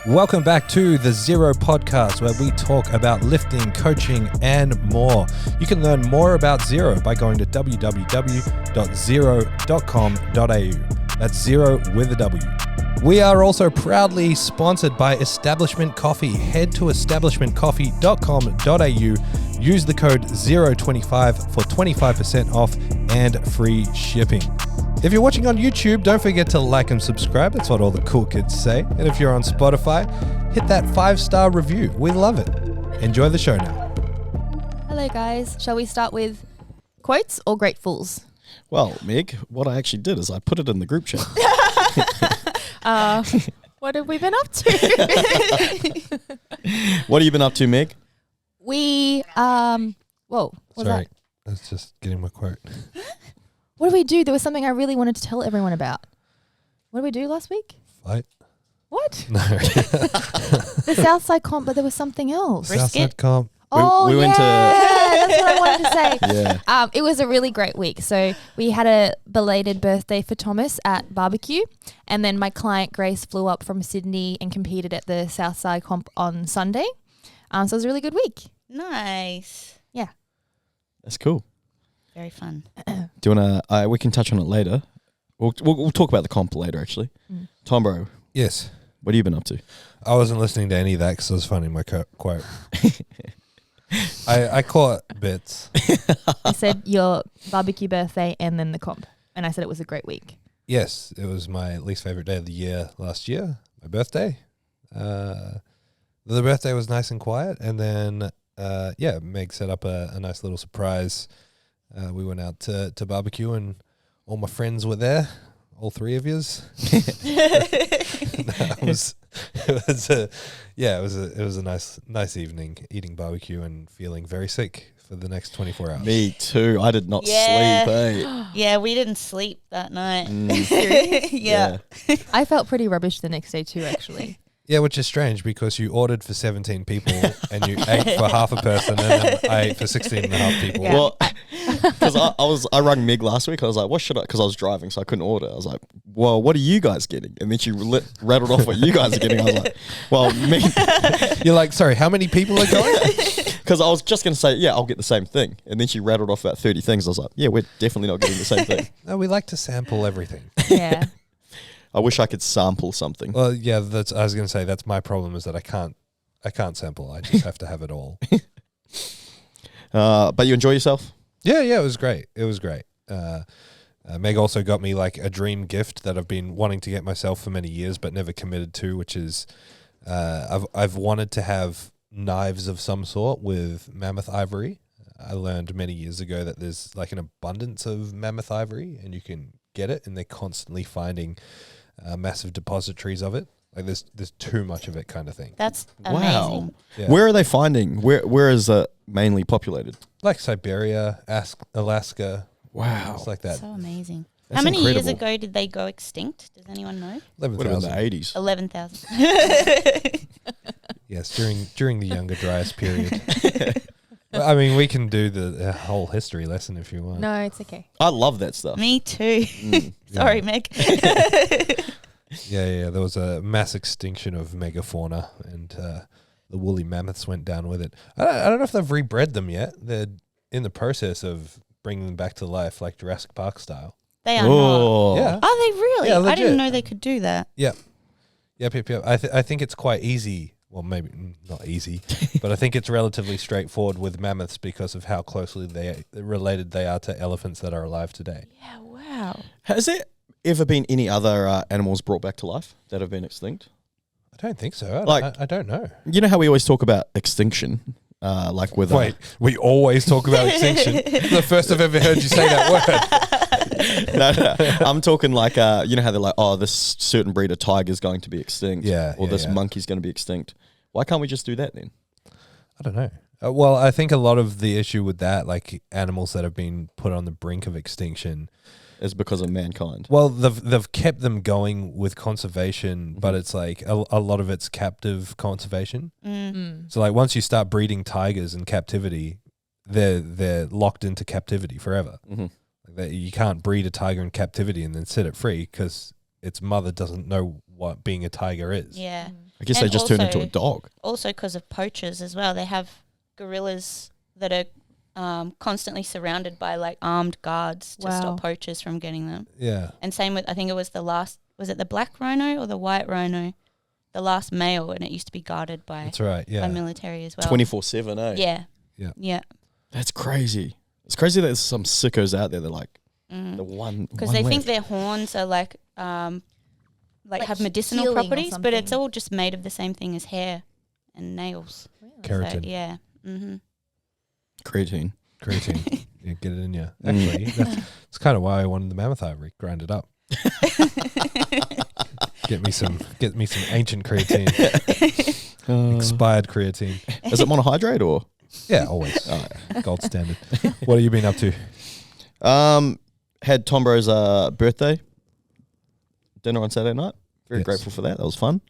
Welcome back to the ZeroW Podcast, where we talk about lifting, coaching, and more. You can learn more about Zero by going to www.zero.com.au. That's Zero with a W. We are also proudly sponsored by Establishment Coffee. Head to establishmentcoffee.com.au. Use the code 025 for 25% off and free shipping. If you're watching on YouTube, don't forget to like and subscribe. That's what all the cool kids say. And if you're on Spotify, hit that 5-star review. We love it. Enjoy the show now. Hello, guys. Shall we start with quotes or gratefuls? Well, Meg, what I actually did is I put it in the group chat. What have we been up to? What have you been up to, Meg? Whoa. What was Sorry, that? I was just getting my quote. What did we do? There was something I really wanted to tell everyone about. What did we do last week? Fight? What? No. The Southside comp, but there was something else. Southside comp. Oh, we went to- that's what I wanted to say. Yeah. It was a really great week. So we had a belated birthday for Thomas at barbecue, and then my client Grace flew up from Sydney and competed at the Southside comp on Sunday. So it was a really good week. Nice. Yeah. That's cool. Very fun. Do you want to, we can touch on it later. We'll talk about the comp later, actually. Tom, bro, Yes. what have you been up to? I wasn't listening to any of that because I was finding my quote. I caught bits. I said your barbecue birthday and then the comp. And I said it was a great week. Yes, it was my least favorite day of the year last year, my birthday. The birthday was nice and quiet. And then, Meg set up a nice little surprise. We went out to barbecue and all my friends were there, all three of yous. It was a nice evening eating barbecue and feeling very sick for the next 24 hours. Me too. I did not sleep, Yeah, we didn't sleep that night. Yeah. I felt pretty rubbish the next day too, actually. Yeah, which is strange because you ordered for 17 people and you ate for half a person, and then I ate for 16 and a half people. Yeah. Well, because I rang Meg last week. I was like, what should I, because I was driving, so I couldn't order. I was like, well, what are you guys getting? And then she rattled off what you guys are getting. I was like, well, me. You're like, sorry, how many people are going? Because I was just going to say, yeah, I'll get the same thing. And then she rattled off about 30 things. I was like, yeah, we're definitely not getting the same thing. No, we like to sample everything. Yeah. I wish I could sample something. Well, yeah, I was going to say that's my problem is that I can't sample. I just have to have it all. But you enjoy yourself? Yeah, it was great. It was great. Meg also got me like a dream gift that I've been wanting to get myself for many years but never committed to, which is I've wanted to have knives of some sort with mammoth ivory. I learned many years ago that there's like an abundance of mammoth ivory and you can get it, and they're constantly finding massive depositories of it. Like there's too much of it, kind of thing. That's Wow. amazing. Yeah. Where are they finding? Where is it mainly populated? Like Siberia, Alaska. Wow. It's like that. So amazing. That's How many years incredible. ago did they go extinct? Does anyone know? Would have been 11,000. the 80s. 11,000. Yes, during the Younger Dryas period. I mean, we can do the whole history lesson if you want. No, it's okay. I love that stuff. Me too. Sorry, Meg. Yeah. There was a mass extinction of megafauna, and the woolly mammoths went down with it. I don't know if they've rebred them yet. They're in the process of bringing them back to life, like Jurassic Park style. They are not. Oh. Yeah. Are they really? Yeah, I legit. didn't know they could do that. Yep. I think it's quite easy. Well, maybe not easy, but I think it's relatively straightforward with mammoths because of how closely related they are to elephants that are alive today. Yeah, wow. Has there ever been any other animals brought back to life that have been extinct? I don't think so. Like- I don't know. You know how we always talk about extinction? Like with Wait, we always talk about extinction. The first I've ever heard you say that word. no, I'm talking like you know how they're like, oh, this certain breed of tiger is going to be extinct, or this monkey's going to be extinct. Why can't we just do that then? I don't know. Well, I think a lot of the issue with that, like animals that have been put on the brink of extinction, Is because of mankind. well, they've kept them going with conservation, but it's like a lot of it's captive conservation. So like once you start breeding tigers in captivity, they're locked into captivity forever. Like you can't breed a tiger in captivity and then set it free because its mother doesn't know what being a tiger is. Yeah. I guess they And just turned into a also- dog. Also because of poachers as well. They have gorillas that are constantly surrounded by like armed guards to Wow. stop poachers from getting them. Yeah. And same with, I think it was was it the black rhino or the white rhino? The last male, and it used to be guarded by, That's right. by Yeah. military as well. 24/7, eh? Yeah. Yeah. Yeah. That's crazy. It's crazy that there's some sickos out there that like the Mm. one. Because one they think left. their horns are like have medicinal healing or properties, but it's something. all just made of the same thing as hair and nails. Keratin. So, yeah. Mm-hmm. creatine. Creatine. Yeah, get it in you. Mm. Actually, that's kind of why I wanted the mammoth ivory. Grind it up. Get me some ancient creatine. Expired creatine. Is it monohydrate or? Yeah, always. Oh, Gold standard. What have you been up to? Had Tom Bro's birthday dinner on Saturday night. Very Yes. grateful for that. That was fun.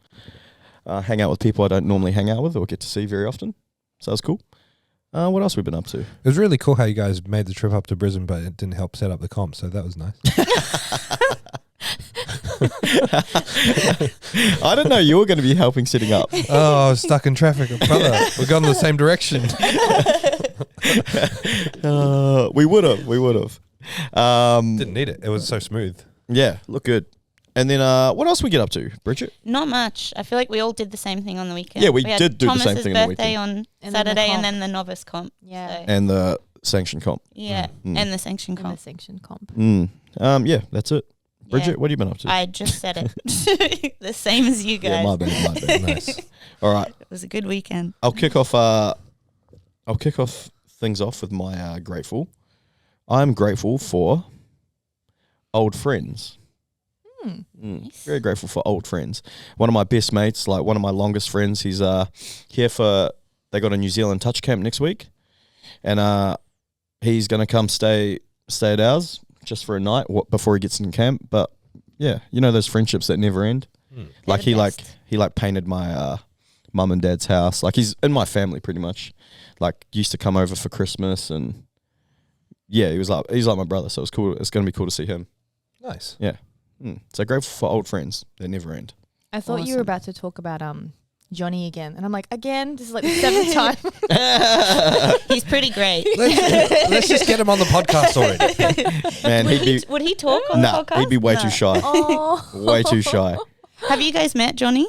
Hang out with people I don't normally hang out with or get to see very often. So that was cool. What else have we been up to? It was really cool how you guys made the trip up to Brisbane, but it didn't help set up the comp, so that was nice. I didn't know you were going to be helping setting up. Oh, I was stuck in traffic. Brother, we're going in the same direction. We would have. Didn't need it. It was so smooth. Yeah, look good. And then what else we get up to, Bridget? Not much. I feel like we all did the same thing on the weekend. Yeah, we had did do the same Thomas's thing on the birthday on And then the Saturday and comp. then the novice comp. Yeah. So, And the sanction comp. yeah. Mm. And the sanction And the comp. sanction comp. Yeah, that's it. Bridget, Yeah. what have you been up to? I just said it. The same as you guys. Yeah, my bad. Nice. All right, It was a good weekend. I'll kick off things off with my grateful. I'm grateful for old friends. Nice. Very grateful for old friends. One of my best mates, like one of my longest friends, he's here for. They got a New Zealand touch camp next week, and he's gonna come stay at ours just for a night before he gets in camp. But yeah, you know those friendships that never end. Like the he painted my mum and dad's house. Like he's in my family pretty much. Like used to come over for Christmas, and yeah, he's like my brother. So it's cool. It's gonna be cool to see him. Nice. So grateful for old friends. They never end. I thought you Awesome. were about to talk about Johnny again, and I'm like, again, this is like the seventh time. He's pretty great. Let's just get him on the podcast already. Man, Would he talk on the podcast? he'd be way No. too shy. Oh, Way too shy. Have you guys met Johnny?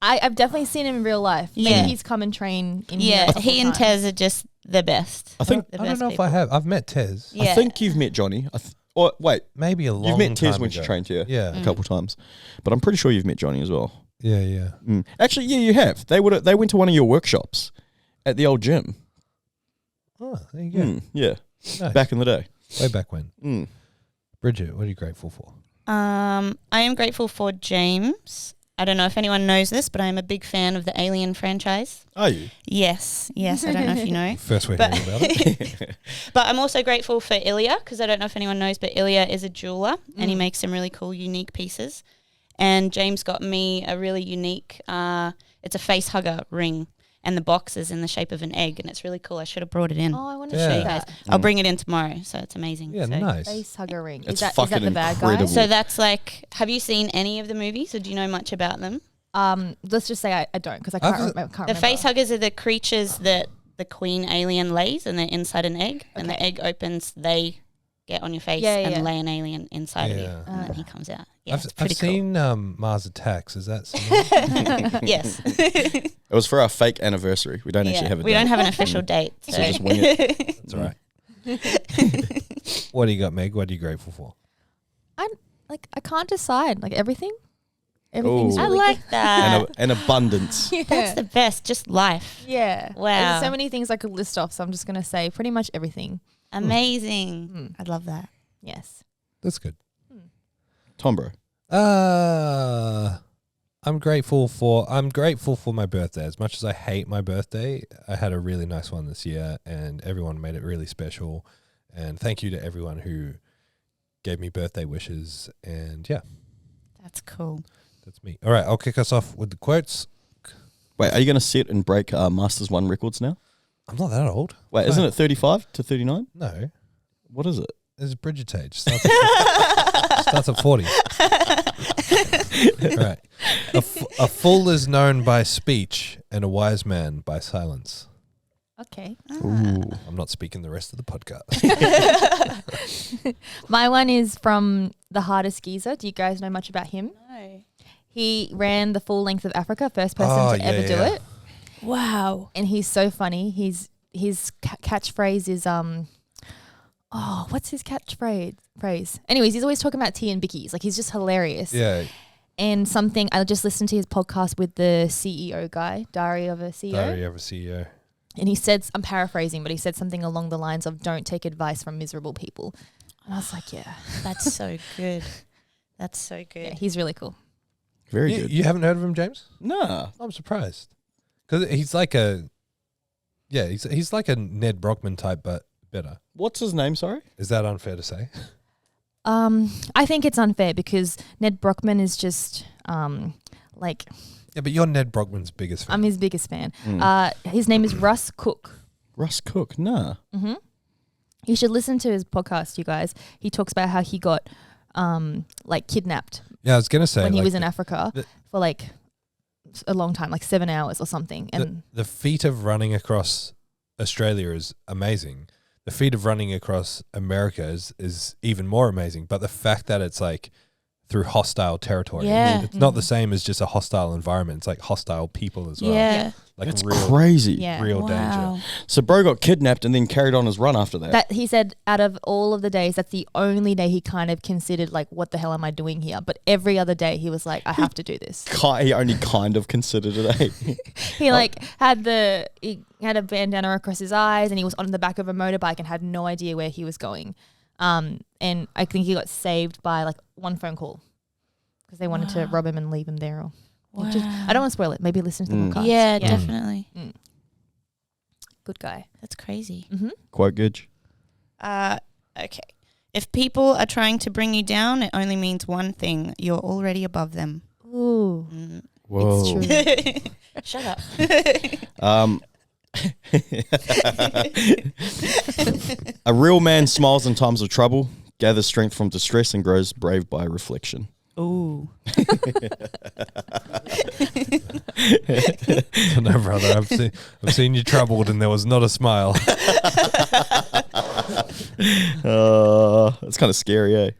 I've definitely seen him in real life. Maybe Yeah. he's come and train in here a Yeah, couple he and times. Tez are just the best. I think The I don't best know people. if I have. I've met Tez. Yeah. I think you've met Johnny. Or wait, Maybe a long you've met Tez time when ago. she trained here. Yeah. A couple times, but I'm pretty sure you've met Johnny as well. Yeah. Actually, yeah, you have. They went to one of your workshops at the old gym. Oh, there you go. Yeah, Nice. back in the day. Way back when. Mm. Bridget, what are you grateful for? I am grateful for James. I don't know if anyone knows this, but I am a big fan of the Alien franchise. Are you? Yes, I don't know if you know. First we're But, hearing about it. but I'm also grateful for Ilya, because I don't know if anyone knows, but Ilya is a jeweler and he makes some really cool, unique pieces. And James got me a really unique, it's a face hugger ring. And the box is in the shape of an egg, and it's really cool. I should have brought it in. Oh, I want to Yeah. show you you guys. that. I'll bring it in tomorrow, so it's amazing. Yeah, so. nice. Face hugger ring. It's Is that fucking the bad incredible. guy? So that's like, have you seen any of the movies, or do you know much about them? Let's just say I don't, because I can't, I've- remember, can't The remember. face huggers are the creatures that the queen alien lays, and they're inside an egg. And the Okay. egg opens, they get on your face Yeah, and yeah. lay an alien inside of you, Yeah. and then he comes out. Yeah, I've it's pretty seen Mars Attacks. Is that similar? cool. Yes. It was for our fake anniversary. We don't actually have a we date. don't have an official date. So, So just wing it. That's all right. What do you got, Meg? What are you grateful for? I can't decide. Like everything. Everything's Ooh. I really like that. And abundance. good. That's the best. Just life. Yeah. Wow. There's so many things I could list off, so I'm just gonna say pretty much everything. Amazing. Mm. I love that. Yes. That's good. Tom, bro. I'm grateful for my birthday. As much as I hate my birthday, I had a really nice one this year, and everyone made it really special. And thank you to everyone who gave me birthday wishes. And yeah, That's cool. that's me. All right, I'll kick us off with the quotes. Wait, are you going to sit and break Masters 1 records now? I'm not that old. Wait, isn't it 35 to 39? No, What is it? it's Bridget's age. So Starts at 40. Right. A fool is known by speech and a wise man by silence. Okay. Ooh. I'm not speaking the rest of the podcast. My one is from The Hardest Geezer. Do you guys know much about him? No. He ran the full length of Africa, first person to ever do it. Wow. And he's so funny. His catchphrase is what's his catchphrase? Anyways, he's always talking about tea and bickies. Like, he's just hilarious. Yeah. And something I just listened to his podcast with the CEO guy, Diary of a CEO. Diary of a CEO. And he said, I'm paraphrasing, but he said something along the lines of, don't take advice from miserable people. And I was like, yeah. That's so good. That's so good. Yeah, he's really cool. Very good. You haven't heard of him, James? Nah. I'm surprised. Because he's like he's like a Ned Brockman type, but better. What's his name, sorry? Is that unfair to say? I think it's unfair because Ned Brockman is just like... Yeah, but you're Ned Brockman's biggest fan. I'm his biggest fan. His name is Russ Cook. Russ Cook, nah. Mm-hmm. You should listen to his podcast, you guys. He talks about how he got kidnapped Yeah, I was going to say. when he was in Africa for like a long time, like 7 hours or something. And the feat of running across Australia is amazing. The feat of running across America is even more amazing. But the fact that it's like through hostile territory. Yeah. It's not the same as just a hostile environment. It's like hostile people as well. Yeah. Like That's real, crazy. yeah. real danger. So bro got kidnapped and then carried on his run after that. That he said out of all of the days, that's the only day he kind of considered like, what the hell am I doing here? But every other day he was like, I have to do this. He only kind of considered it. Eh? He had a bandana across his eyes and he was on the back of a motorbike and had no idea where he was going. And I think he got saved by like one phone call because they wanted to rob him and leave him there. Or I don't want to spoil it. Maybe listen to the podcast. Yeah, definitely. Good guy. That's crazy. Mm-hmm. Quite good. Okay. If people are trying to bring you down, it only means one thing. You're already above them. Ooh. Whoa. It's true. Shut up. A real man smiles in times of trouble, gathers strength from distress, and grows brave by reflection. Ooh. No, brother, I've seen you troubled and there was not a smile. It's kind of scary, eh?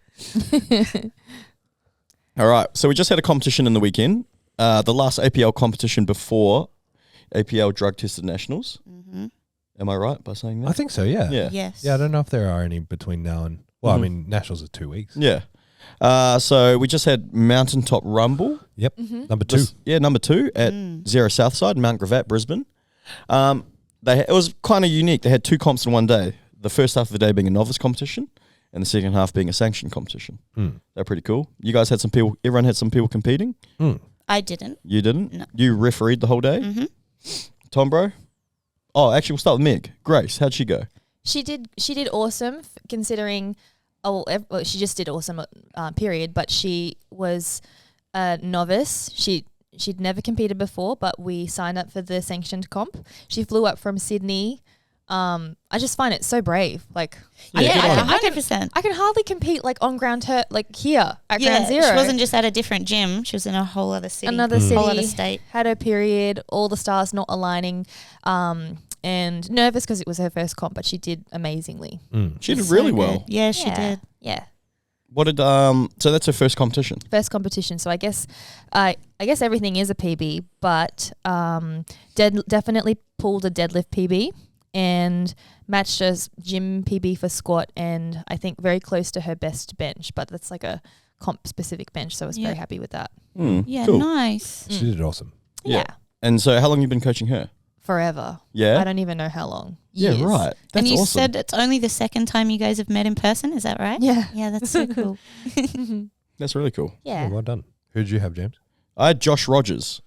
All right, so we just had a competition in the weekend. The last APL competition before APL drug tested nationals. Mm-hmm. Am I right by saying that? I think so, yeah. Yes. Yeah, I don't know if there are any between now and... Well, I mean, nationals are 2 weeks. Yeah. So we just had Mountaintop Rumble. Yep. Mm-hmm. Number 2. Number 2 at Zero Southside, Mount Gravatt, Brisbane. It was kind of unique. They had 2 comps in one day. The first half of the day being a novice competition and the second half being a sanctioned competition. They're pretty cool. You guys had some people, everyone had some people competing. I didn't. You didn't? No. You refereed the whole day? Mm-hmm. Tom, bro? Oh, actually, we'll start with Meg. Grace, how'd she go? She did awesome considering... she just did awesome, period. But she was a novice. She'd never competed before, but we signed up for the sanctioned comp. She flew up from Sydney. I just find it so brave. Like, Yeah, 100%. I can hardly compete like on ground here at Ground Zero. She wasn't just at a different gym. She was in a whole other city. Another city. Whole other state. Had her period. All the stars not aligning. And nervous because it was her first comp, but she did amazingly. She did really well. Yeah, she did. Yeah. What did so that's her first competition. First competition. So I guess everything is a PB, but definitely pulled a deadlift PB and matched a gym PB for squat, and I think very close to her best bench. But that's like a comp specific bench, so I was very happy with that. Yeah, cool. nice. She did awesome. Yeah. And so how long have you been coaching her? Forever. Yeah. I don't even know how long. Years. Yeah, right. That's and you awesome. said it's only the second time you guys have met in person, is that right? Yeah. Yeah, that's so cool. That's really cool. Yeah. Oh, well done. Who did you have, James? I had Josh Rogers.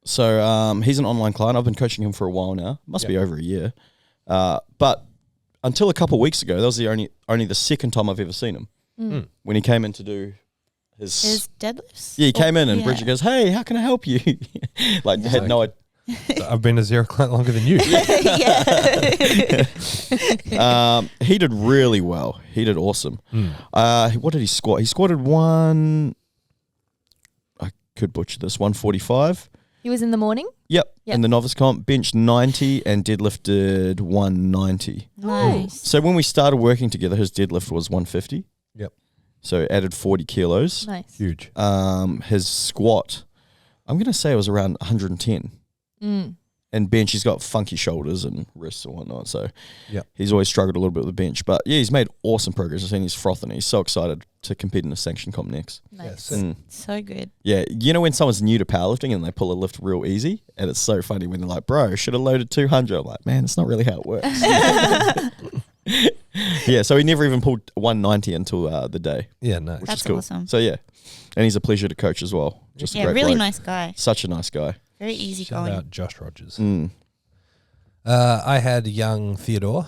So he's an online client. I've been coaching him for a while now. Must be over a year. But until a couple of weeks ago, that was the only the second time I've ever seen him. When he came in to do his deadlifts? Yeah, he came in and Bridget goes, "Hey, how can I help you?" Had no idea. So I've been a Zero client longer than you. He did really well. He did awesome. What did he squat? He squatted one. I could butcher this. 145. He was in the morning? Yep. Yep. In the novice comp, benched 90 and deadlifted 190. Nice. So when we started working together, his deadlift was 150. Yep. So added 40 kilos. Nice. Huge. His squat, I'm going to say it was around 110. And bench, he's got funky shoulders and wrists and whatnot. So he's always struggled a little bit with the bench. But yeah, he's made awesome progress. I've seen he's frothing. He's so excited to compete in a sanction comp next. Nice. So good. Yeah, you know when someone's new to powerlifting and they pull a lift real easy, and it's so funny when they're like, bro, should have loaded 200. I'm like, man, it's not really how it works. Yeah, so he never even pulled 190 until the day. Yeah, no. Which That's is cool. awesome. So yeah, and he's a pleasure to coach as well. Just a great really bloke. nice guy. Such a nice guy. Very easy Shout going. out Josh Rogers. Mm. I had young Theodore.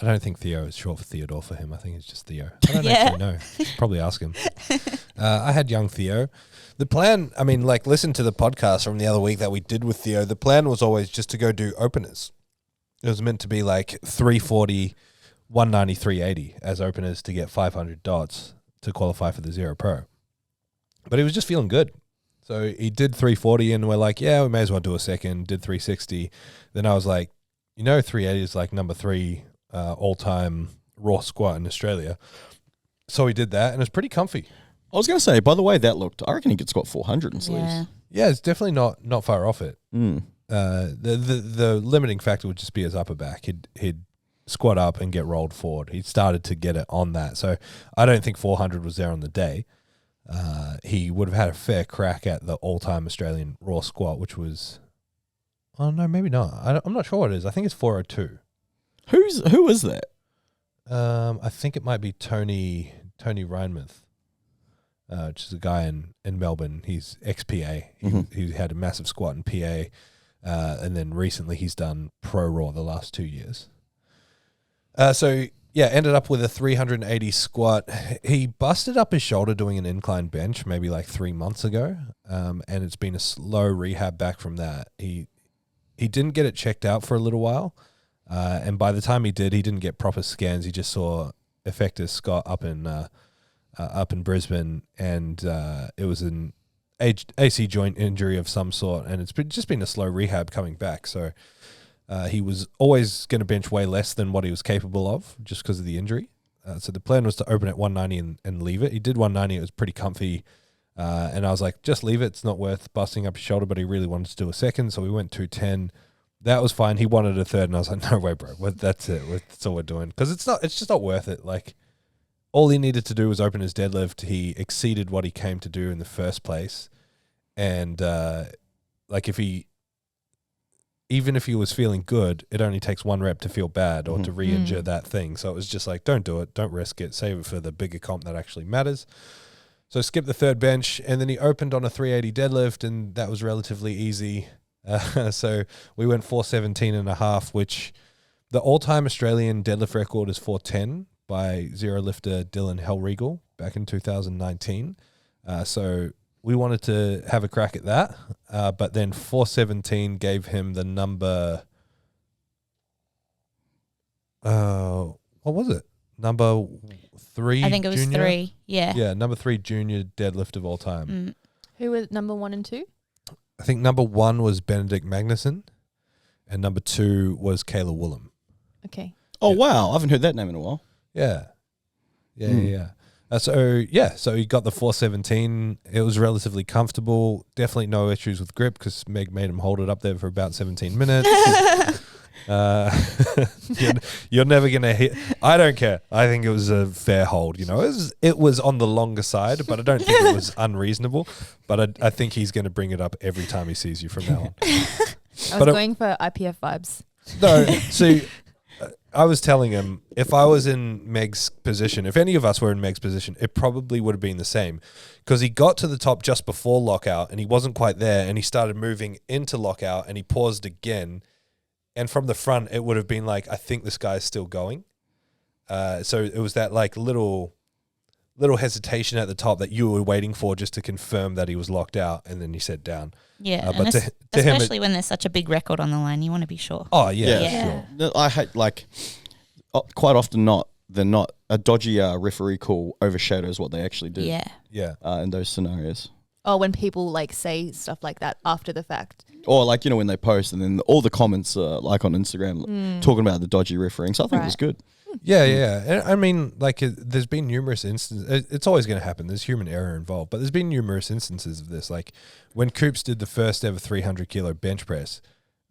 I don't think Theo is short for Theodore for him. I think it's just Theo. I don't actually know. Probably ask him. I had young Theo. The plan, I mean, like, listen to the podcast from the other week that we did with Theo. The plan was always just to go do openers. It was meant to be like 340, 190, 380 as openers to get 500 dots to qualify for the Zero Pro. But he was just feeling good. So he did 340 and we're like, yeah, we may as well do a second. Did 360. Then I was like, 380 is like number 3 all-time raw squat in Australia. So he did that and it was pretty comfy. I was going to say, by the way that looked, I reckon he could squat 400 in sleeves. Yeah. Yeah, it's definitely not far off it. Mm. The limiting factor would just be his upper back. He'd squat up and get rolled forward. He started to get it on that. So I don't think 400 was there on the day. He would have had a fair crack at the all-time Australian raw squat, which was, oh no, maybe not. I'm not sure what it is. I think it's 402. Who is that? I think it might be Tony Reinmuth, which is a guy in Melbourne. He's ex-PA. He had a massive squat in PA, and then recently he's done pro raw the last 2 years. So yeah, ended up with a 380 squat. He busted up his shoulder doing an incline bench maybe like 3 months ago, and it's been a slow rehab back from that. He didn't get it checked out for a little while, and by the time he did, he didn't get proper scans. He just saw Effectus Scott up in Brisbane, and it was an AC joint injury of some sort, and it's just been a slow rehab coming back. So he was always going to bench way less than what he was capable of just because of the injury. So the plan was to open at 190 and leave it. He did 190. It was pretty comfy. And I was like, just leave it. It's not worth busting up his shoulder, but he really wanted to do a second. So we went 210. That was fine. He wanted a third, and I was like, no way, bro. That's it. That's all we're doing. Because it's just not worth it. Like, all he needed to do was open his deadlift. He exceeded what he came to do in the first place. And like even if he was feeling good, it only takes one rep to feel bad or to re-injure that thing. So it was just like, don't do it. Don't risk it. Save it for the bigger comp that actually matters. So skip the third bench, and then he opened on a 380 deadlift, and that was relatively easy. So we went 417.5, which the all-time Australian deadlift record is 410 by Zero lifter Dylan Hellriegel back in 2019. So we wanted to have a crack at that, but then 417 gave him the number. What was it? Number 3. I think it was junior? 3. Yeah. Yeah, number 3 junior deadlift of all time. Who were number 1 and 2? I think number 1 was Benedict Magnuson, and number 2 was Kayla Woolham. Okay. Oh, wow. I haven't heard that name in a while. Yeah. So he got the 417. It was relatively comfortable. Definitely no issues with grip because Meg made him hold it up there for about 17 minutes. You're never going to hit. I don't care. I think it was a fair hold. It was on the longer side, but I don't think it was unreasonable. But I think he's going to bring it up every time he sees you from now on. I was going for IPF vibes. No, see, I was telling him if I was in Meg's position, if any of us were in Meg's position, it probably would have been the same because he got to the top just before lockout and he wasn't quite there and he started moving into lockout and he paused again. And from the front, it would have been like, I think this guy's still going. So it was that like little little hesitation at the top that you were waiting for just to confirm that he was locked out, and then he sat down. Yeah, but and to him, especially when there's such a big record on the line, you want to be sure. oh yeah, Yeah. sure. No, I hate, like, quite often a dodgy referee call overshadows what they actually did. Yeah. In those scenarios. Oh, when people like say stuff like that after the fact. Or like, when they post and then all the comments like on Instagram talking about the dodgy refereeing. So I think it was good. Yeah, yeah. And I mean, like, there's been numerous instances. It's always going to happen. There's human error involved, but there's been numerous instances of this. Like when Coops did the first ever 300 kilo bench press,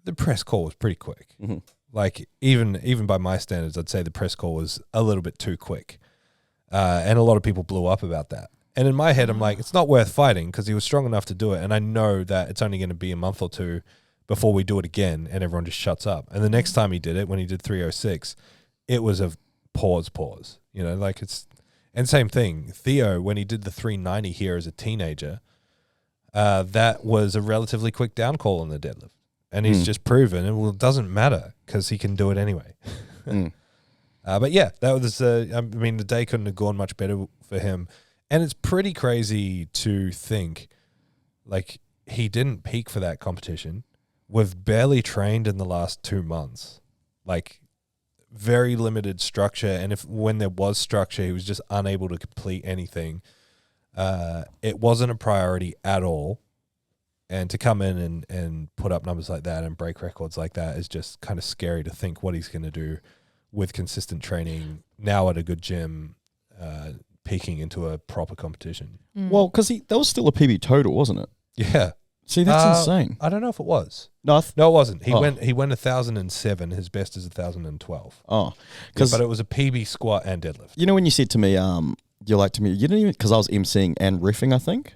the press call was pretty quick. Mm-hmm. Like even by my standards, I'd say the press call was a little bit too quick, and a lot of people blew up about that. And in my head, I'm like, it's not worth fighting because he was strong enough to do it, and I know that it's only going to be a month or two before we do it again, and everyone just shuts up. And the next time he did it, when he did 306, it was a pause. Like it's, and same thing. Theo, when he did the 390 here as a teenager, that was a relatively quick down call on the deadlift. And he's just proven, and it doesn't matter because he can do it anyway. But yeah, that was, I mean, the day couldn't have gone much better for him. And it's pretty crazy to think, like, he didn't peak for that competition. We've barely trained in the last 2 months. Like, very limited structure. And when there was structure, he was just unable to complete anything. It wasn't a priority at all. And to come in and put up numbers like that and break records like that is just kind of scary to think what he's going to do with consistent training now at a good gym, peaking into a proper competition. Well, because that was still a PB total, wasn't it? Yeah. See, that's insane. I don't know if it was. No, No, it wasn't. He went 1,007. His best is 1,012. Oh, But it was a PB squat and deadlift. when you said to me, you're like to me, you didn't even, because I was emceeing and riffing, I think.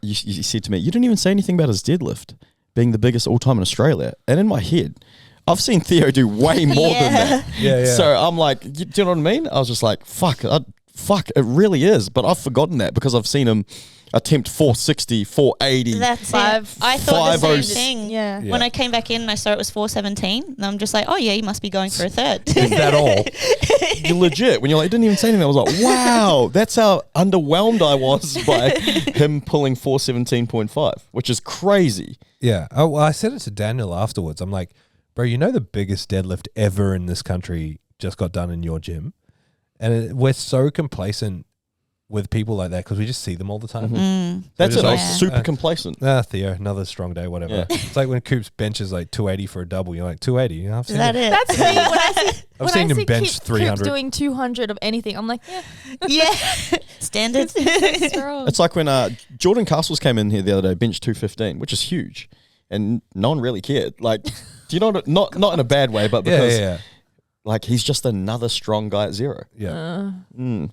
You said to me, you didn't even say anything about his deadlift being the biggest all time in Australia. And in my head, I've seen Theo do way more than that. Yeah. So I'm like, do you know what I mean? I was just like, fuck, it really is. But I've forgotten that because I've seen him attempt 460, 480. That's Five- it. I thought the 5:06. same thing. Yeah. When I came back in and I saw it was 417, and I'm just like, oh yeah, he must be going for a third. Is that all? You're legit. When you're like, didn't even say anything, I was like, wow, that's how underwhelmed I was by him pulling 417.5, which is crazy. Yeah. Oh, well, I said it to Daniel afterwards. I'm like, bro, the biggest deadlift ever in this country just got done in your gym. And we're so complacent with people like that because we just see them all the time. That's just it. I like, was super complacent. Theo, another strong day, whatever. Yeah. It's like when Coops benches like 280 for a double. You're like, 280? You know, I've Is seen that it. it? That's me. When I see, I've seen him bench Coops 300. doing 200 of anything, I'm like, Yeah. Standards. strong. It's like when Jordan Castles came in here the other day, bench 215, which is huge. And no one really cared. Like, do you know what, not in a bad way, but because like he's just another strong guy at zero. Yeah. Do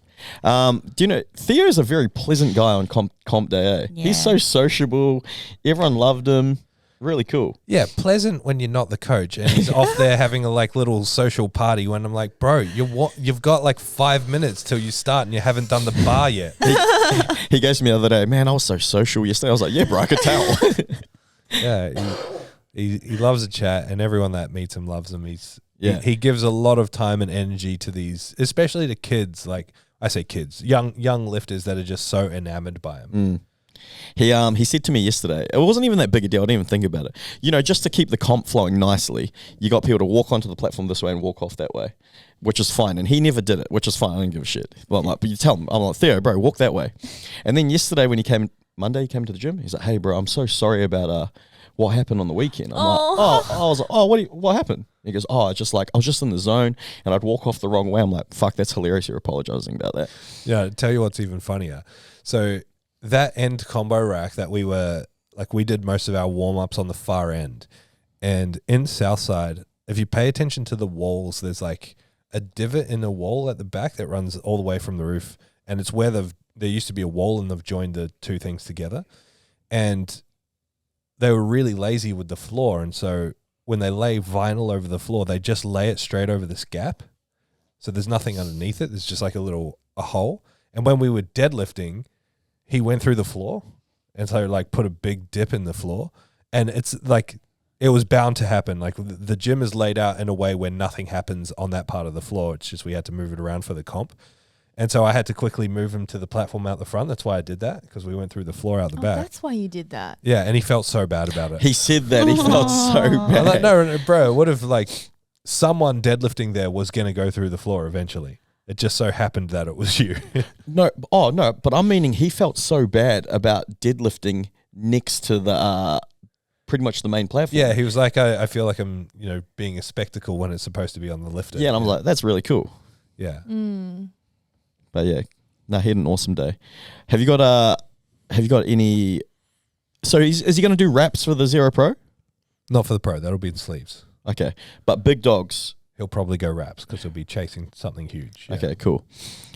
you know Theo's a very pleasant guy on comp day, eh? Yeah. He's so sociable. Everyone loved him. Really cool. Yeah, pleasant when you're not the coach and he's off there having a like little social party when I'm like, bro, you've got like 5 minutes till you start and you haven't done the bar yet. He goes to me the other day, man, I was so social yesterday. I was like, yeah, bro, I could tell. Yeah, he loves a chat and everyone that meets him loves him. Yeah. He gives a lot of time and energy to these, especially to kids. Like I say, kids, young lifters that are just so enamored by him. He said to me yesterday, it wasn't even that big a deal. I didn't even think about it. Just to keep the comp flowing nicely, you got people to walk onto the platform this way and walk off that way, which is fine. And he never did it, which is fine. I didn't give a shit. Well, I'm like, but you tell him, I'm like, Theo, bro, walk that way. And then yesterday when Monday he came to the gym. He's like, hey, bro, I'm so sorry about what happened on the weekend. I'm like, I was like, what happened? He goes, it's just like I was just in the zone and I'd walk off the wrong way. I'm like, fuck, that's hilarious. You're apologizing about that. Yeah, I'll tell you what's even funnier. So that end combo rack that we did most of our warm-ups on the far end. And in Southside, if you pay attention to the walls, there's like a divot in the wall at the back that runs all the way from the roof. And it's where there used to be a wall and they've joined the two things together. And they were really lazy with the floor. And so when they lay vinyl over the floor, they just lay it straight over this gap. So there's nothing underneath it. There's just like a hole. And when we were deadlifting, he went through the floor and so like put a big dip in the floor. And it's like, it was bound to happen. Like the gym is laid out in a way where nothing happens on that part of the floor. It's just we had to move it around for the comp. And so I had to quickly move him to the platform out the front. That's why I did that, because we went through the floor out the back. That's why you did that. Yeah, and he felt so bad about it. He said that he felt so bad. I'm like, no, bro, what if like someone deadlifting there was going to go through the floor eventually? It just so happened that it was you. No, but I'm meaning he felt so bad about deadlifting next to the pretty much the main platform. Yeah, he was like, I feel like I'm, being a spectacle when it's supposed to be on the lifter. Yeah, and I'm like, that's really cool. Yeah. But yeah, no, he had an awesome day. Have you got any? So is he going to do wraps for the Zero Pro? Not for the pro. That'll be in sleeves. Okay, but big dogs. He'll probably go wraps because he'll be chasing something huge. Yeah. Okay, cool.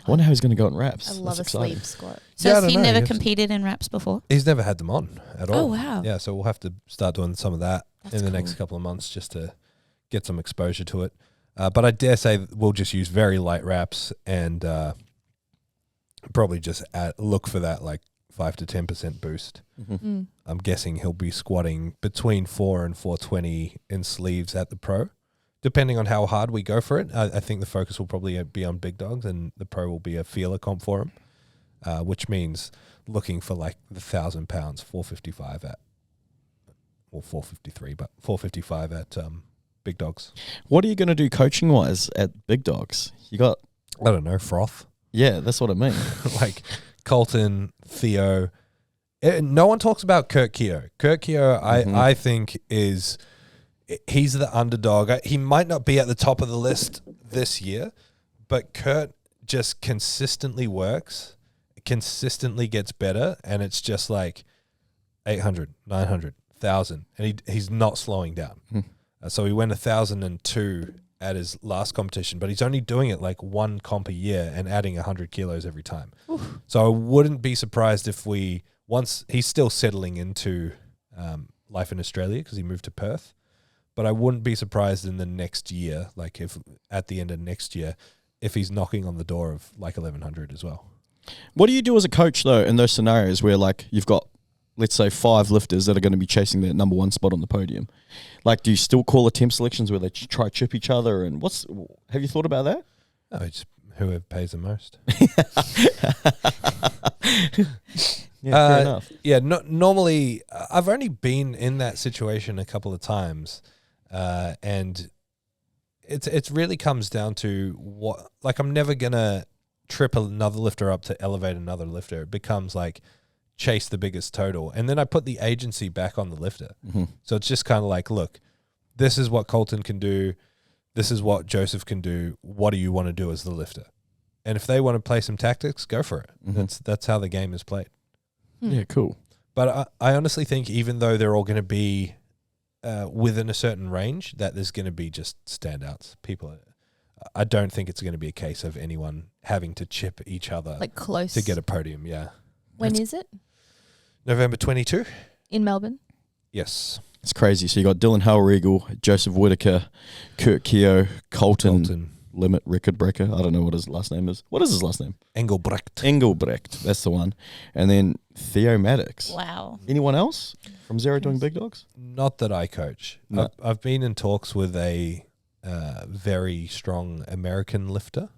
I wonder how he's going to go in wraps. I love That's a exciting. sleeve squat. So Yeah, I has don't he know. never He has- competed in wraps before? He's never had them on at all. Oh, wow. Yeah, so we'll have to start doing some of that That's in the cool. next couple of months just to get some exposure to it. But I dare say we'll just use very light wraps and probably just look for that like 5 to 10% boost. Mm-hmm. I'm guessing he'll be squatting between 4 and 420 in sleeves at the pro, depending on how hard we go for it. I think the focus will probably be on big dogs, and the pro will be a feeler comp for him, which means looking for like the 1,000 pounds, 455 at, or 453, but 455 at big dogs. What are you going to do coaching wise at big dogs? You got, I don't know, froth. yeah, that's what I mean. Like Colton, Theo. No one talks about Kurt Keogh. Kurt Keogh, I think, he's the underdog. He might not be at the top of the list this year, but Kurt just consistently works, consistently gets better, and it's just like 800, 900, 1,000, and he's not slowing down. So he went 1,002 at his last competition, but he's only doing it like one comp a year and adding 100 kilos every time. Oof. So I wouldn't be surprised if once he's still settling into life in Australia because he moved to Perth, but I wouldn't be surprised in the next year, like if at the end of next year, if he's knocking on the door of like 1,100 as well. What do you do as a coach though in those scenarios where like you've got, let's say, 5 lifters that are going to be chasing their number 1 spot on the podium? Like, do you still call attempt selections where they try chip each other? And have you thought about that? No, it's whoever pays the most. Yeah, fair enough. Yeah, normally I've only been in that situation a couple of times, and it really comes down to what. Like, I'm never gonna trip another lifter up to elevate another lifter. It becomes like chase the biggest total, and then I put the agency back on the lifter. So it's just kind of like, look, this is what Colton can do, this is what Joseph can do. What do you want to do as the lifter? And if they want to play some tactics, go for it. That's how the game is played. Yeah, cool. But I honestly think even though they're all going to be within a certain range, that there's going to be just standouts. I don't think it's going to be a case of anyone having to chip each other Like close. to get a podium. Yeah. When is it? November 22? In Melbourne? Yes. It's crazy. So you got Dylan Hellriegel, Joseph Whitaker, Kurt Keogh, Colton. Limit record breaker. I don't know what his last name is. What is his last name? Engelbrecht. That's the one. And then Theo Maddox. Wow. Anyone else from Zero doing big dogs? Not that I coach. No. I've been in talks with a very strong American lifter.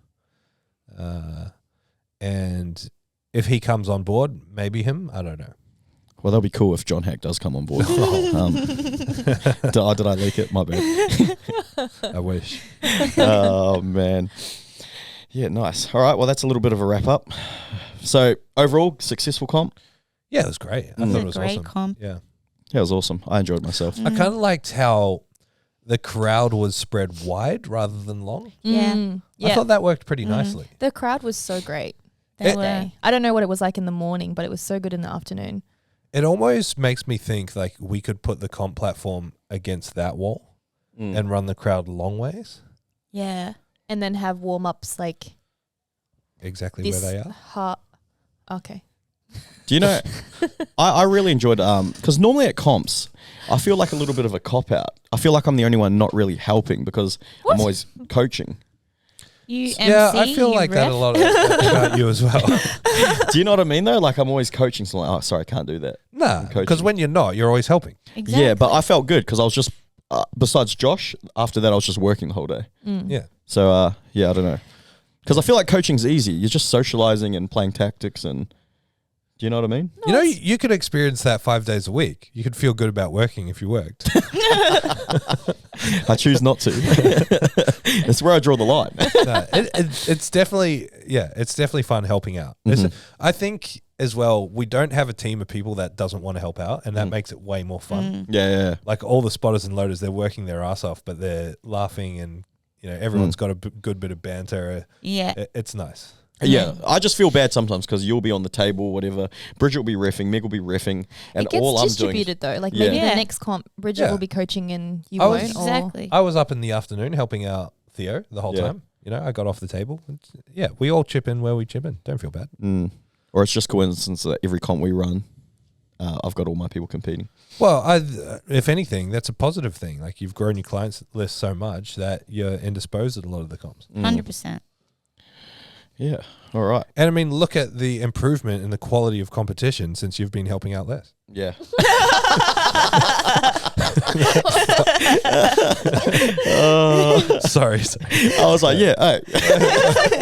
And if he comes on board, maybe him. I don't know. Well, that'll be cool if John Hack does come on board. Did I leak it? My bad. I wish. Oh, man. Yeah, nice. All right, well, that's a little bit of a wrap-up. So, overall, successful comp? Yeah, it was great. I thought it was Great awesome. comp. Yeah. Yeah, it was awesome. I enjoyed myself. I kind of liked how the crowd was spread wide rather than long. Yeah. I thought that worked pretty nicely. The crowd was so great They that were. day. I don't know what it was like in the morning, but it was so good in the afternoon. It almost makes me think like we could put the comp platform against that wall and run the crowd long ways. Yeah. And then have warm-ups like Exactly this. where they are. Okay. Do you know, I really enjoyed, because normally at comps, I feel like a little bit of a cop-out. I feel like I'm the only one not really helping because I'm always coaching. You Yeah, MC, I feel you like ref. that a lot about you as well. Do you know what I mean, though? Like, I'm always coaching, so I'm like, oh, sorry, I can't do that. Nah, coaching. because when you're not, you're always helping. Exactly. Yeah, but I felt good because I was just, besides Josh, after that, I was just working the whole day. Yeah. So, yeah, I don't know. Because I feel like coaching's easy. You're just socializing and playing tactics and... Do you know what I mean? You know, you could experience that 5 days a week. You could feel good about working if you worked. I choose not to. That's where I draw the line. No, it's definitely, it's definitely fun helping out. I think as well, we don't have a team of people that doesn't want to help out, and that makes it way more fun. Yeah. Like all the spotters and loaders, they're working their ass off, but they're laughing, and everyone's got a good bit of banter. Yeah. It's nice. Yeah, I just feel bad sometimes because you'll be on the table, whatever. Bridget will be riffing, Meg will be riffing, and it gets all I'm doing. distributed though. Like maybe the next comp, Bridget will be coaching and you won't. Exactly. I was up in the afternoon helping out Theo the whole time. I got off the table. We all chip in where we chip in. Don't feel bad. Or it's just coincidence that every comp we run, I've got all my people competing. Well, if anything, that's a positive thing. Like you've grown your clients list so much that you're indisposed at a lot of the comps. 100%. Yeah. All right. And I mean, look at the improvement in the quality of competition since you've been helping out less. Yeah. Sorry. I was like, hey.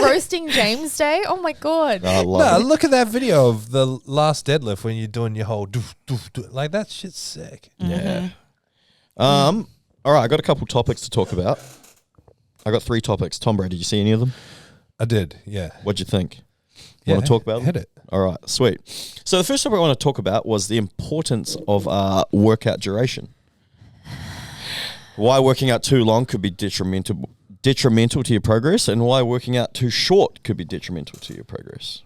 Roasting James Day. Oh my god. I love it. Look at that video of the last deadlift when you're doing your whole doof, doof, doof. Like that shit's sick. Yeah. All right. I got a couple topics to talk about. I got 3 topics. Tom Brady, did you see any of them? I did, yeah. What'd you think? Want to talk about them? Hit it. All right, sweet. So the first topic I want to talk about was the importance of workout duration. Why working out too long could be detrimental to your progress, and why working out too short could be detrimental to your progress.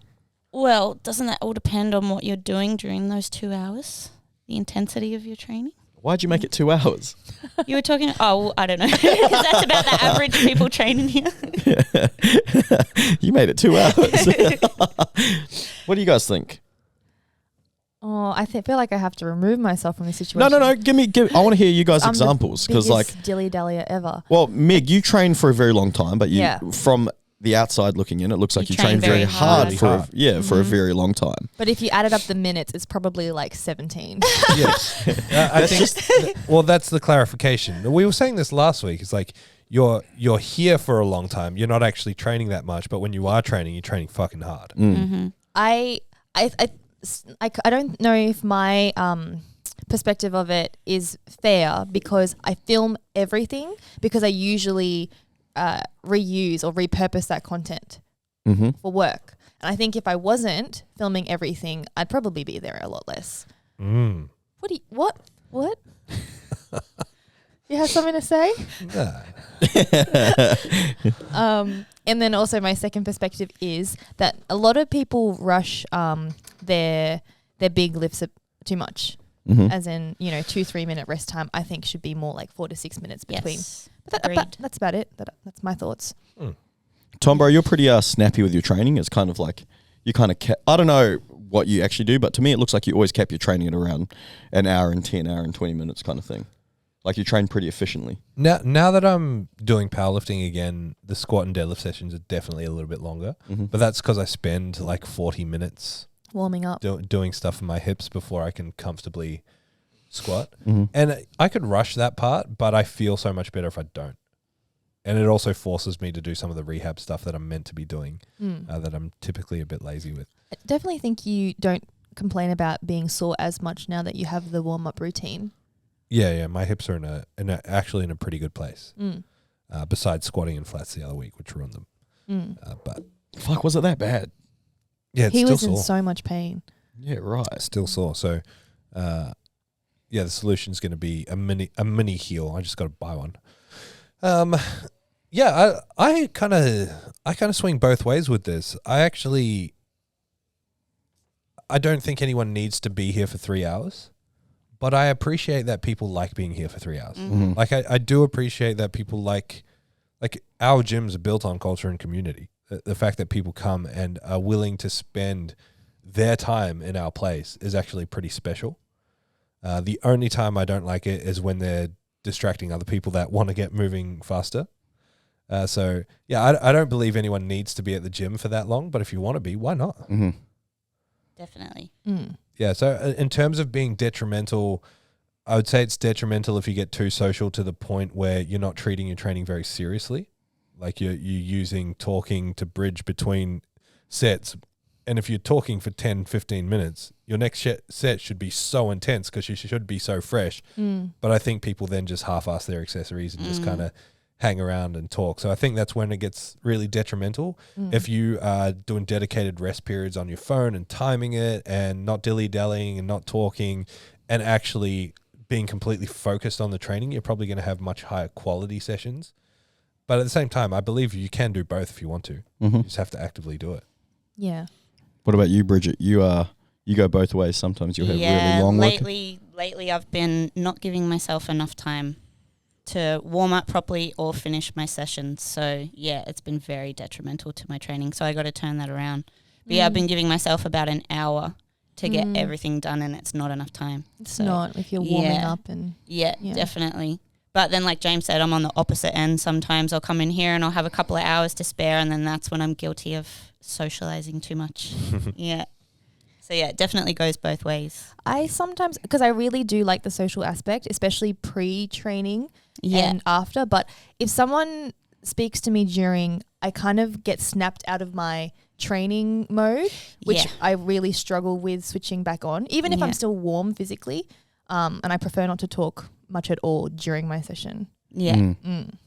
Well, doesn't that all depend on what you're doing during those 2 hours? The intensity of your training? Why'd you make it 2 hours? You were talking... Oh, well, I don't know. Because that's about the average people training here. You made it 2 hours. What do you guys think? Oh, I feel like I have to remove myself from this situation. No. Give me. I want to hear you guys' examples because like dilly-dallyer ever. Well, Meg, you trained for a very long time, but from the outside looking in, it looks like you trained very hard for a very long time. But if you added up the minutes, it's probably like 17. Yes. I think that's the clarification. We were saying this last week. It's like you're here for a long time. You're not actually training that much, but when you are training, you're training fucking hard. I don't know if my perspective of it is fair because I film everything because I usually reuse or repurpose that content for work. And I think if I wasn't filming everything, I'd probably be there a lot less. What? You have something to say? And then also my second perspective is that a lot of people rush their big lifts too much. As in, 2-3 minute rest time, I think should be more like 4 to 6 minutes between. Yes. But that's about it. That's my thoughts. Tom, bro, you're pretty snappy with your training. It's kind of like you kind of I don't know what you actually do, but to me it looks like you always kept your training at around an hour and 10, hour and 20 minutes kind of thing. Like you train pretty efficiently. Now that I'm doing powerlifting again, the squat and deadlift sessions are definitely a little bit longer. But that's because I spend like 40 minutes warming up, doing stuff for my hips before I can comfortably squat. And I could rush that part, but I feel so much better if I don't. And it also forces me to do some of the rehab stuff that I'm meant to be doing that I'm typically a bit lazy with. I definitely think you don't complain about being sore as much now that you have the warm-up routine. Yeah, my hips are actually in a pretty good place. Besides squatting and flats the other week, which ruined them. But fuck, was it that bad? Yeah, it's he still was sore. in so much pain. Yeah, right. Still sore. So, the solution is going to be a mini heel. I just got to buy one. I kind of swing both ways with this. I don't think anyone needs to be here for 3 hours. But I appreciate that people like being here for 3 hours. Like I do appreciate that people like our gyms are built on culture and community. The fact that people come and are willing to spend their time in our place is actually pretty special. The only time I don't like it is when they're distracting other people that want to get moving faster. I don't believe anyone needs to be at the gym for that long, but if you want to be, why not? Definitely. Yeah, so in terms of being detrimental, I would say it's detrimental if you get too social to the point where you're not treating your training very seriously. Like you're using talking to bridge between sets. And if you're talking for 10, 15 minutes, your next set should be so intense because you should be so fresh. But I think people then just half-ass their accessories and just kind of hang around and talk. So I think that's when it gets really detrimental. If you are doing dedicated rest periods on your phone and timing it and not dilly-dallying and not talking and actually being completely focused on the training, you're probably going to have much higher quality sessions. But at the same time, I believe you can do both if you want to. You just have to actively do it. Yeah. What about you, Bridget? You go both ways. Sometimes you'll have really long work. Lately I've been not giving myself enough time to warm up properly or finish my sessions. So, yeah, it's been very detrimental to my training. So I got to turn that around. But, yeah, I've been giving myself about an hour to get everything done, and it's not enough time. It's not if you're warming up. And yeah, definitely. But then, like James said, I'm on the opposite end. Sometimes I'll come in here and I'll have a couple of hours to spare, and then that's when I'm guilty of socializing too much. Yeah. So, yeah, it definitely goes both ways. I sometimes, because I really do like the social aspect, especially pre-training and after. But if someone speaks to me during, I kind of get snapped out of my training mode, which I really struggle with switching back on, even if I'm still warm physically. And I prefer not to talk much at all during my session. Yeah.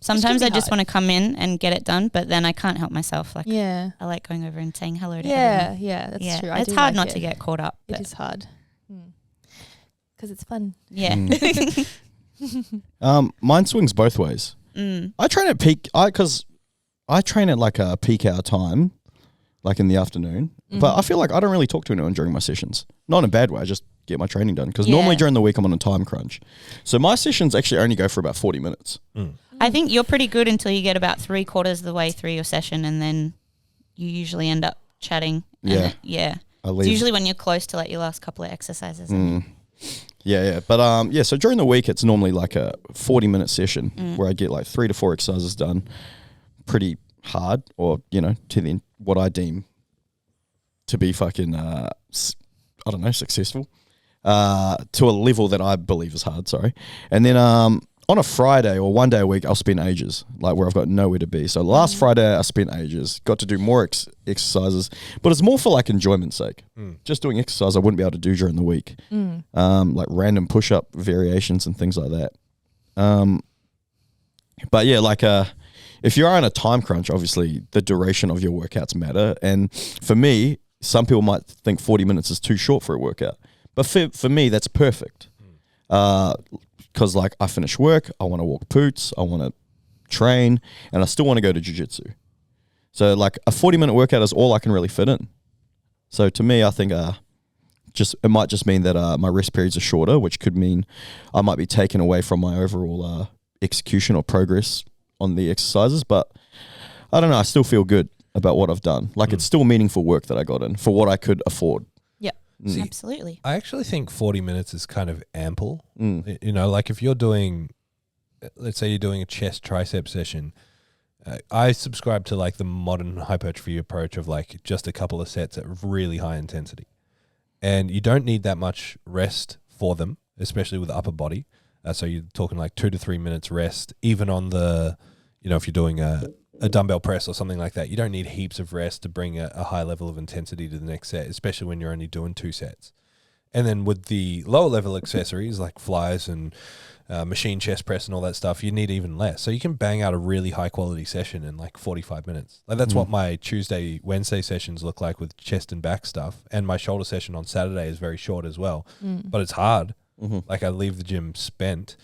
Sometimes I just want to come in and get it done, but then I can't help myself. Like, I like going over and saying hello to everyone. Yeah, that's true. It's hard not to get caught up. It is hard. Because it's fun. Yeah. Mine swings both ways. I train at peak, because I train at like a peak hour time, like in the afternoon. But I feel like I don't really talk to anyone during my sessions. Not in a bad way, I just get my training done. Because normally during the week I'm on a time crunch. So my sessions actually only go for about 40 minutes. I think you're pretty good until you get about 3/4 of the way through your session, and then you usually end up chatting. It's usually when you're close to like your last couple of exercises. But so during the week it's normally like a 40-minute session where I get like 3 to 4 exercises done pretty hard, or to what I deem to be fucking successful to a level that I believe is hard. And then on a Friday or one day a week I'll spend ages, like where I've got nowhere to be. So last Friday I spent ages, got to do more exercises, but it's more for like enjoyment's sake. Just doing exercise I wouldn't be able to do during the week, like random push-up variations and things like that. But yeah, like if you are in a time crunch, obviously the duration of your workouts matter. And for me, some people might think 40 minutes is too short for a workout. But for me, that's perfect. Because like I finish work, I want to walk poots, I want to train, and I still want to go to jiu-jitsu. So like a 40-minute workout is all I can really fit in. So to me, I think it might just mean that my rest periods are shorter, which could mean I might be taken away from my overall execution or progress on the exercises. But I don't know, I still feel good about what I've done. Like it's still meaningful work that I got in for what I could afford. Yeah, absolutely. I actually think 40 minutes is kind of ample. Like if you're doing, let's say you're doing a chest tricep session, I subscribe to like the modern hypertrophy approach of like just a couple of sets at really high intensity. And you don't need that much rest for them, especially with upper body. So you're talking like 2 to 3 minutes rest, even on the, if you're doing a dumbbell press or something like that, you don't need heaps of rest to bring a high level of intensity to the next set, especially when you're only doing 2 sets. And then with the lower level accessories like flies and machine chest press and all that stuff, you need even less. So you can bang out a really high quality session in like 45 minutes. Like that's what my Tuesday, Wednesday sessions look like with chest and back stuff. And my shoulder session on Saturday is very short as well, but it's hard. Like I leave the gym spent.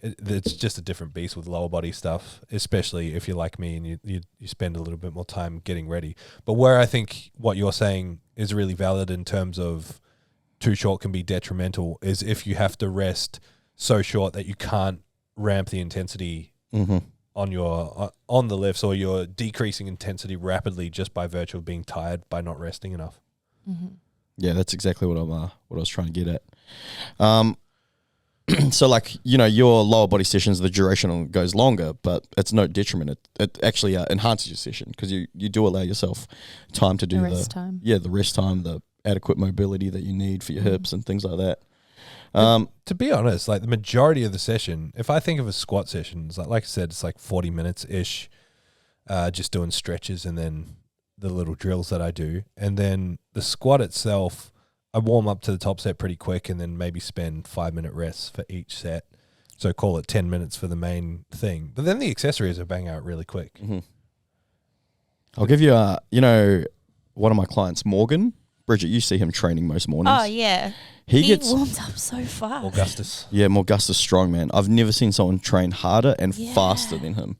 It's just a different beast with lower body stuff, especially if you're like me and you spend a little bit more time getting ready. But where I think what you're saying is really valid in terms of too short can be detrimental is if you have to rest so short that you can't ramp the intensity on the lifts, or you're decreasing intensity rapidly just by virtue of being tired by not resting enough. Yeah, that's exactly what I was trying to get at. So like, your lower body sessions, the duration goes longer, but it's no detriment. It actually enhances your session because you do allow yourself time to do the rest time, the adequate mobility that you need for your hips and things like that. To be honest, like the majority of the session, if I think of a squat session, like I said, it's like 40 minutes ish. just doing stretches and then the little drills that I do. And then the squat itself, I warm up to the top set pretty quick and then maybe spend 5-minute rests for each set. So call it 10 minutes for the main thing. But then the accessories are bang out really quick. Mm-hmm. I'll give you one of my clients, Morgan. Bridget, you see him training most mornings. Oh, yeah. He warms up so fast. Augustus. Yeah, Augustus strongman. I've never seen someone train harder and faster than him.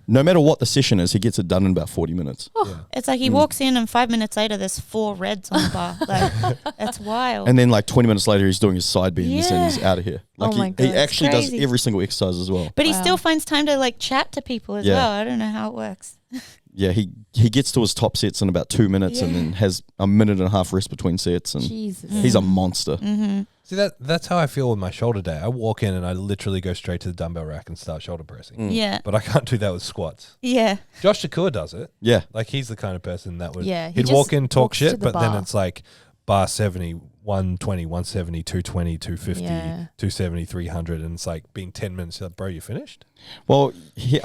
No matter what the session is, he gets it done in about 40 minutes. It's like he walks in and 5 minutes later there's 4 reds on the bar. Like, that's wild. And then like 20 minutes later, he's doing his side bends and he's out of here. Like my God, he actually does crazy. every single exercise as well. But he still finds time to like chat to people as well. I don't know how it works. Yeah, he gets to his top sets in about 2 minutes and then has a minute and a half rest between sets. And Jesus. he's a monster. Mm-hmm. See, that's how I feel with my shoulder day. I walk in and I literally go straight to the dumbbell rack and start shoulder pressing. Yeah. But I can't do that with squats. Yeah. Josh Shakur does it. Yeah. Like, he's the kind of person that would... Yeah, he he'd just walk in, talk walks to shit, the but then bar. it's like bar 70, 120, 170, 220, 250, Yeah. 270, 300. And it's like being 10 minutes, you're like, bro, you finished? Well,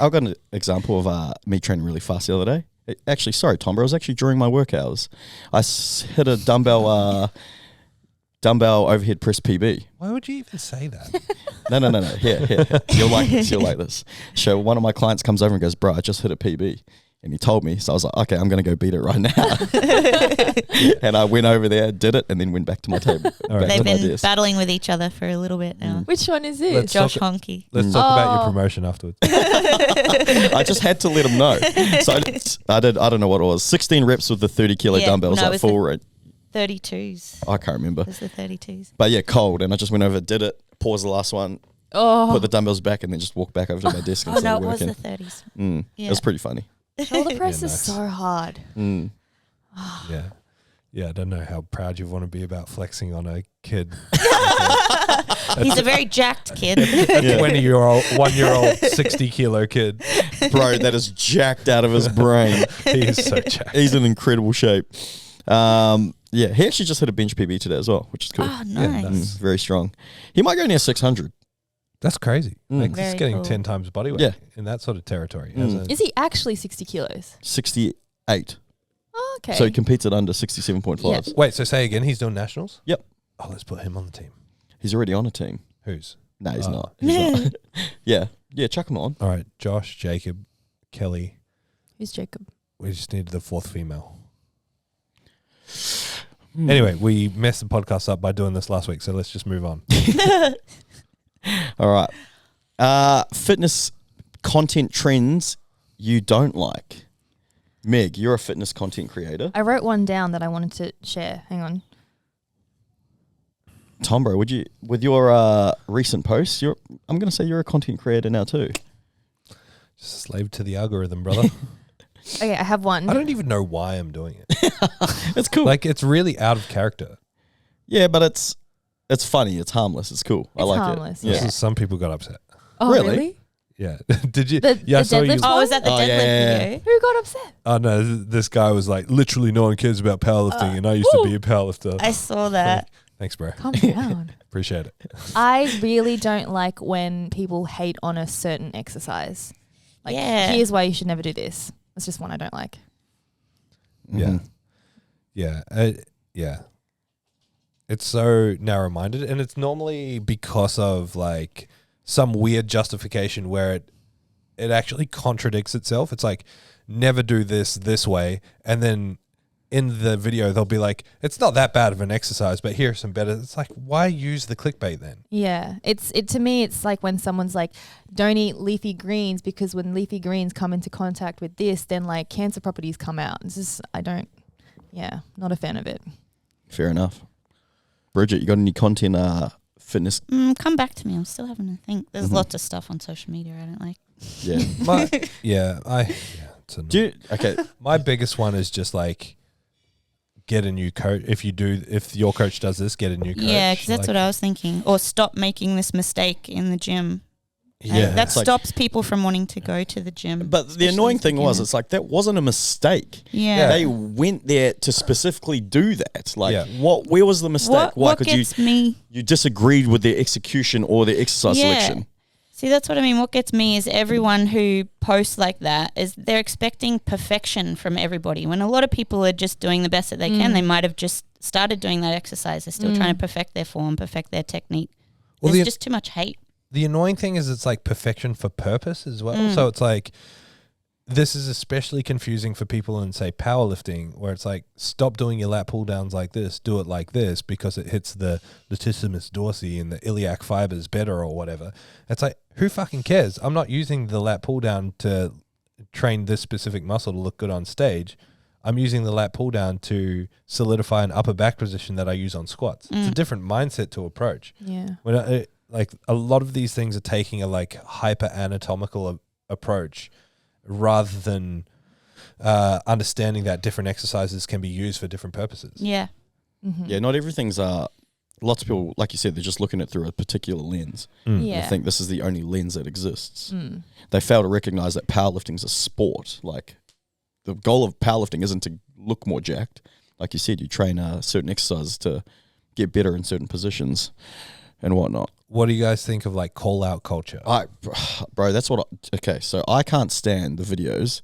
I've got an example of me training really fast the other day. Actually, sorry, Tom, but it was actually during my work hours. I hit a dumbbell overhead press PB. Why would you even say that? No. Here. You'll like this. So one of my clients comes over and goes, bro, I just hit a PB. And he told me. So I was like, okay, I'm going to go beat it right now. And I went over there, did it, and then went back to my table. All right. back to They've my been desk. battling with each other for a little bit now. Which one is this? Let's Josh talk- Honky. Let's talk about your Oh. promotion afterwards. I just had to let him know. So I don't know what it was, 16 reps with the 30 kilo Yeah, dumbbells, no, it like was full the- rate. 32s. I can't remember. It was the 32s. But yeah, cold. And I just went over, did it, paused the last one, Oh, put the dumbbells back, and then just walked back over to my desk and Oh, no, started it was working. the 30s. It Yeah. was pretty funny. shoulder press is nice. so hard. Yeah. Yeah, I don't know how proud you want to be about flexing on a kid. He's a very jacked kid. A 20-year-old, 1-year-old, 60-kilo kid. Bro, that is jacked out of his brain. He is so jacked. He's in incredible shape. Yeah, he actually just hit a bench PB today as well, which is cool. Oh, nice. nice. Very strong. He might go near 600. That's crazy. Like, Very he's getting cool. 10 times body weight Yeah. in that sort of territory. Is he actually 60 kilos? 68. Oh, okay. So he competes at under 67.5s. Yeah. Wait, so say again, he's doing nationals? Yep. Oh, let's put him on the team. He's already on a team. Who's? No, he's Oh. not. He's not. Yeah, chuck him on. All right, Josh, Jacob, Kelly. Who's Jacob? We just needed the 4th female. Anyway, we messed the podcast up by doing this last week, so let's just move on. All right. Fitness content trends you don't like. Meg, you're a fitness content creator. I wrote one down that I wanted to share. Hang on. Tom, bro, with your recent posts, I'm going to say you're a content creator now too. Just slave to the algorithm, brother. Okay, I have one. I don't even know why I'm doing it. It's cool. Like, it's really out of character. Yeah, but it's funny. It's harmless. It's cool. I It's like harmless, it. yeah. Yeah. So some people got upset. Oh, Really? really? Yeah. Did you? The I saw you. deadlift Oh, was that the Oh, deadlift yeah. video? Who got upset? Oh, no. This guy was like, literally no one cares about powerlifting, and I used to be a powerlifter. I saw that. Thanks, bro. Calm down. Appreciate it. I really don't like when people hate on a certain exercise. Like, Yeah. here's why you should never do this. That's just one I don't like. Mhm. Yeah. Yeah. It's so narrow-minded, and it's normally because of like some weird justification where it actually contradicts itself. It's like, never do this way, and then in the video they'll be like, it's not that bad of an exercise, but here's some better. It's like, why use the clickbait then? Yeah, to me it's like when someone's like, don't eat leafy greens because when leafy greens come into contact with this, then like cancer properties come out. It's just not a fan of it. Fair enough. Bridget, you got any content fitness? Come back to me. I'm still having to think. There's lots of stuff on social media I don't like. Yeah. It's annoying. Okay. My biggest one is just like, get a new coach. If your coach does this, get a new coach. Yeah, because that's what I was thinking. Or stop making this mistake in the gym. Yeah, That it's like- stops people from wanting to go to the gym. But the especially annoying as thing was, beginners. it's like that wasn't a mistake. Yeah. They went there to specifically do that. Like, Yeah. where was the mistake? Why? What Because gets me? you disagreed with their execution or their exercise Yeah. selection. See, that's what I mean. What gets me is everyone who posts like that is they're expecting perfection from everybody. When a lot of people are just doing the best that they can, they might have just started doing that exercise. They're still trying to perfect their form, perfect their technique. Well, There's just too much hate. The annoying thing is it's like perfection for purpose as well. So it's like, this is especially confusing for people in, say, powerlifting, where it's like, stop doing your lat pull downs like this, do it like this because it hits the latissimus dorsi and the iliac fibers better or whatever. It's like, who fucking cares? I'm not using the lat pull down to train this specific muscle to look good on stage. I'm using the lat pull down to solidify an upper back position that I use on squats. It's a different mindset to approach. Yeah. When like a lot of these things are taking a like hyper anatomical approach rather than understanding that different exercises can be used for different purposes. Yeah. Yeah, not everything's lots of people, like you said, they're just looking at it through a particular lens. Yeah. I think this is the only lens that exists. They fail to recognize that powerlifting is a sport. Like, the goal of powerlifting isn't to look more jacked. Like you said, you train certain exercises to get better in certain positions and whatnot. What do you guys think of like call out culture? Bro, that's what okay, so I can't stand the videos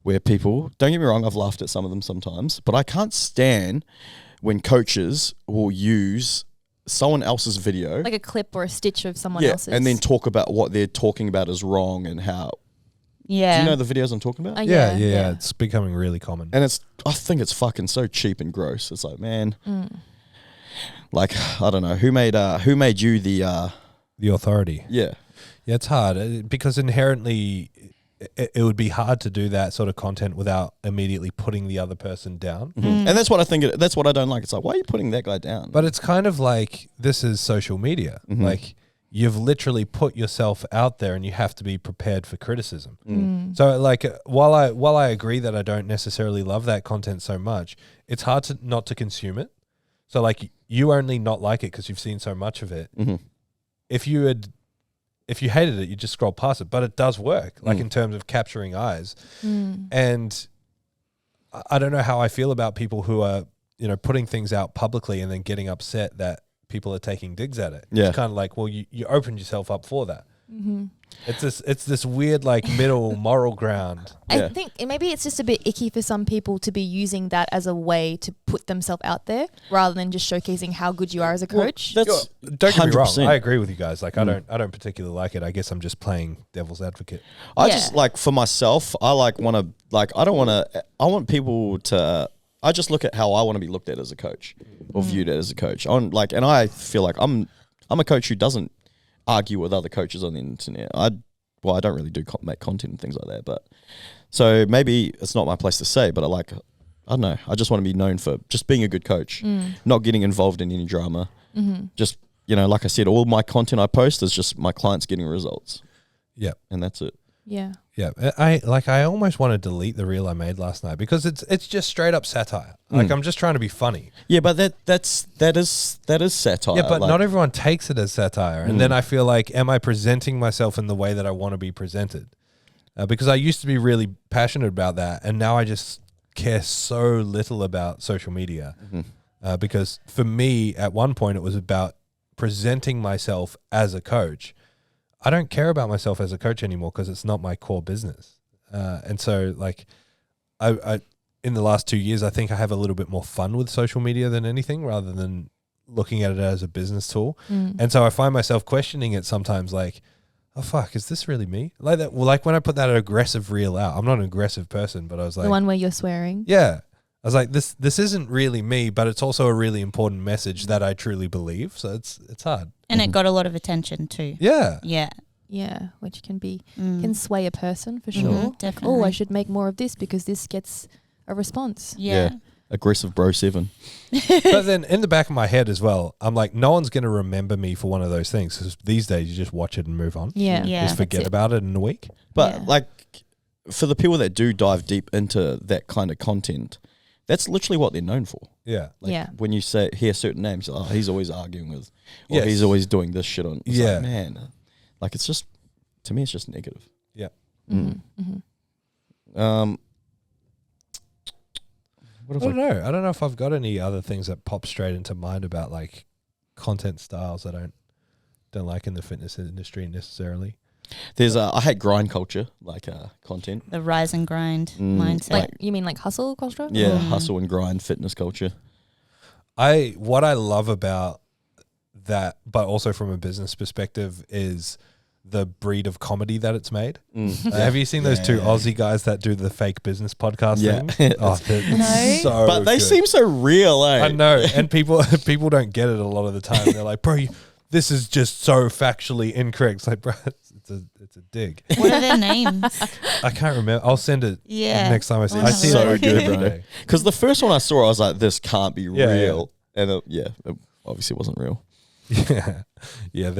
where people, don't get me wrong, I've laughed at some of them sometimes, but I can't stand when coaches will use someone else's video. Like a clip or a stitch of someone else's. And then talk about what they're talking about is wrong and how. Yeah. Do you know the videos I'm talking about? Yeah. It's becoming really common. And I think it's fucking so cheap and gross. It's like, man, like, I don't know, who made you the authority. Yeah. Yeah, it's hard because inherently it would be hard to do that sort of content without immediately putting the other person down. And that's what I think. That's what I don't like. It's like, why are you putting that guy down? But it's kind of like, this is social media. Like, you've literally put yourself out there and you have to be prepared for criticism. So like, while I agree that I don't necessarily love that content so much, it's hard to not to consume it. So like, you only not like it because you've seen so much of it. If you hated it, you just scroll past it. But it does work, like in terms of capturing eyes. And I don't know how I feel about people who are, putting things out publicly and then getting upset that people are taking digs at it. Yeah. It's kind of like, well, you opened yourself up for that. It's this weird like middle moral ground. I think maybe it's just a bit icky for some people to be using that as a way to put themselves out there rather than just showcasing how good you are as a coach. Well, that's don't get me wrong. 100%. I agree with you guys. Like, I don't particularly like it. I guess I'm just playing devil's advocate. I just like, for myself, I want people to. I just look at how I want to be looked at as a coach or viewed as a coach. And I feel like I'm a coach who doesn't argue with other coaches on the internet. I don't really make content and things like that, but so maybe it's not my place to say, but I don't know. I just want to be known for just being a good coach, not getting involved in any drama. Just, like I said, all my content I post is just my clients getting results. Yep. And that's it. Yeah. Yeah, I almost want to delete the reel I made last night because it's just straight up satire. Like, I'm just trying to be funny. Yeah, but that is satire. Yeah, but not everyone takes it as satire. And then I feel like, am I presenting myself in the way that I want to be presented? Because I used to be really passionate about that, and now I just care so little about social media. Because for me, at one point, it was about presenting myself as a coach. I don't care about myself as a coach anymore because it's not my core business. And so, like, I in the last 2 years, I think I have a little bit more fun with social media than anything, rather than looking at it as a business tool. And so I find myself questioning it sometimes, like, oh fuck, is this really me? Like that. Well, like when I put that aggressive reel out, I'm not an aggressive person, but I was like, The one where you're swearing. yeah. I was like, this isn't really me, but it's also a really important message that I truly believe. So it's hard. And it got a lot of attention too. Yeah. Yeah. Yeah, which can sway a person for sure. Definitely. Oh, I should make more of this because this gets a response. Yeah. Aggressive bro 7. But then in the back of my head as well, I'm like, no one's going to remember me for one of those things. Because these days you just watch it and move on. Yeah. Yeah. Just forget about it in a week. But like, for the people that do dive deep into that kind of content, that's literally what they're known for. Yeah. Like, when you hear certain names, oh, he's always arguing with, or he's always doing this shit on. It's like, man, like, it's just, to me, it's just negative. Yeah. What if I don't know. I don't know if I've got any other things that pop straight into mind about like content styles I don't like in the fitness industry necessarily. There's I hate grind culture, like content. The rise and grind mindset. Like you mean like hustle culture? Yeah, hustle and grind fitness culture. What I love about that, but also from a business perspective, is the breed of comedy that it's made. Have you seen those two Aussie guys that do the fake business podcast thing? Oh, so but they good. seem so real, eh? I know, and people don't get it a lot of the time. They're like, bro, this is just so factually incorrect. It's like, bro, it's a dig. What are their names? I can't remember. I'll send it next time I see it. I see it so like good, every bro. day. Because the first one I saw, I was like, this can't be real. Yeah. And it obviously wasn't real. Yeah.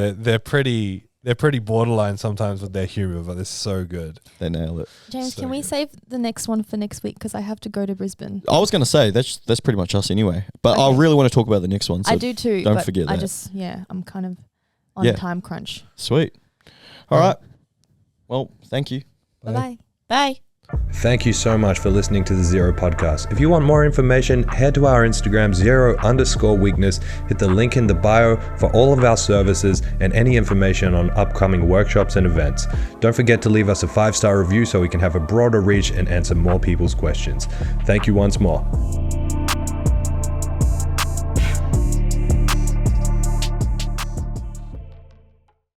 They're pretty borderline sometimes with their humor, but they're so good. They nailed it. James, So can we good. save the next one for next week? Because I have to go to Brisbane. I was going to say, that's pretty much us anyway. But Okay. I really want to talk about the next one. So I do too. don't but forget I that. just, I'm kind of on a time crunch. Sweet. All right. Well, thank you. Bye-bye. Bye. Thank you so much for listening to the ZeroW Podcast. If you want more information, head to our Instagram, @zero_weakness. Hit the link in the bio for all of our services and any information on upcoming workshops and events. Don't forget to leave us a 5-star review so we can have a broader reach and answer more people's questions. Thank you once more.